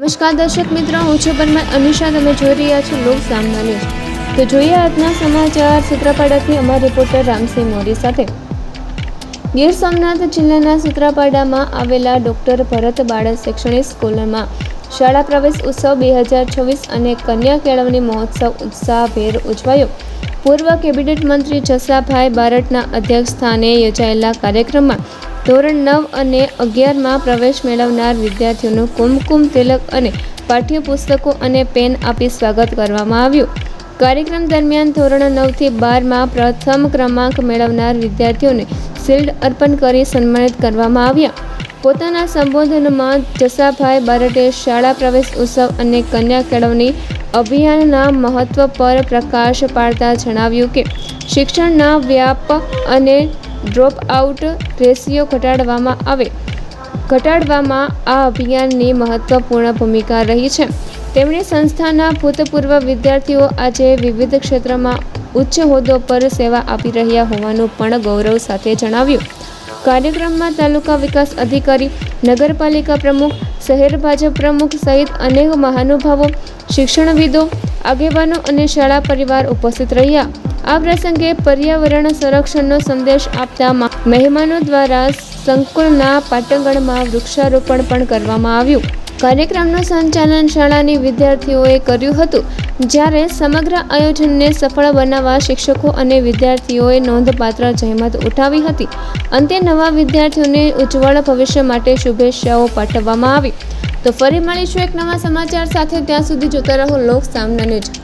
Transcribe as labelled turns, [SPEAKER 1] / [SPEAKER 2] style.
[SPEAKER 1] નમસ્કાર દર્શક મિત્રો, હું છું પરમાર અનિશા. તમે જોઈ રહ્યા છો લોક સામના ન્યૂઝ. તો જોઈએ આજના સમાચાર સૂત્રાપાડાથી અમારા રિપોર્ટર રામસિંહ મોરી સાથે. ગીર સોમનાથ જિલ્લાના સૂત્રાપાડામાં આવેલા ડોક્ટર ભરત બાળક શૈક્ષણિક સ્કૂલમાં શાળા પ્રવેશ ઉત્સવ 2026 અને કન્યા કેળવણી મહોત્સવ ઉત્સાહભેર ઉજવાયો. પૂર્વ કેબિનેટ મંત્રી જસાભાઈ બારટના અધ્યક્ષસ્થાને યોજાયેલા કાર્યક્રમમાં ધોરણ 9 અને 11માં પ્રવેશ મેળવનાર વિદ્યાર્થીઓનું કુમકુમ તિલક અને પાઠ્યપુસ્તકો અને પેન આપી સ્વાગત કરવામાં આવ્યું. કાર્યક્રમ દરમિયાન ધોરણ 9 થી 12માં પ્રથમ ક્રમાંક મેળવનાર વિદ્યાર્થીઓને શિલ્ડ અર્પણ કરી સન્માનિત કરવામાં આવ્યા. પોતાના સંબોધનમાં જસાભાઈ બારટે શાળા પ્રવેશ ઉત્સવ અને કન્યા કેળવણી અભિયાનના મહત્વ પર પ્રકાશ પાડતા જણાવ્યું કે શિક્ષણના વ્યાપ અને ડ્રોપ આઉટ રેશિયો ઘટાડવામાં આ અભિયાનની મહત્વપૂર્ણ ભૂમિકા રહી છે. તેમણે સંસ્થાના ભૂતપૂર્વ વિદ્યાર્થીઓ આજે વિવિધ ક્ષેત્રમાં ઉચ્ચ હોદ્દો પર સેવા આપી રહ્યા હોવાનું પણ ગૌરવ સાથે જણાવ્યું. કાર્યક્રમમાં તાલુકા વિકાસ અધિકારી, નગરપાલિકા પ્રમુખ, શહેર ભાજપ પ્રમુખ સહિત અનેક મહાનુભાવો, શિક્ષણવિદો, આગેવાનો અને શાળા પરિવાર ઉપસ્થિત રહ્યા. આ પ્રસંગે પર્યાવરણ સંરક્ષણનો સંદેશ આપતા મહેમાનો દ્વારા સંકુલના પાટણગણમાં વૃક્ષારોપણ પણ કરવામાં આવ્યું. કાર્યક્રમનું સંચાલન શાળાની વિદ્યાર્થીઓએ કર્યું હતું, જ્યારે સમગ્ર આયોજનને સફળ બનાવવા શિક્ષકો અને વિદ્યાર્થીઓએ નોંધપાત્ર જહેમત ઉઠાવી હતી. અંતે નવા વિદ્યાર્થીઓને ઉજ્જવળ ભવિષ્ય માટે શુભેચ્છાઓ પાઠવવામાં આવી. તો ફરી મળીશું એક નવા સમાચાર સાથે. ત્યાં સુધી જોતા રહો લોક સામના ન્યૂઝ.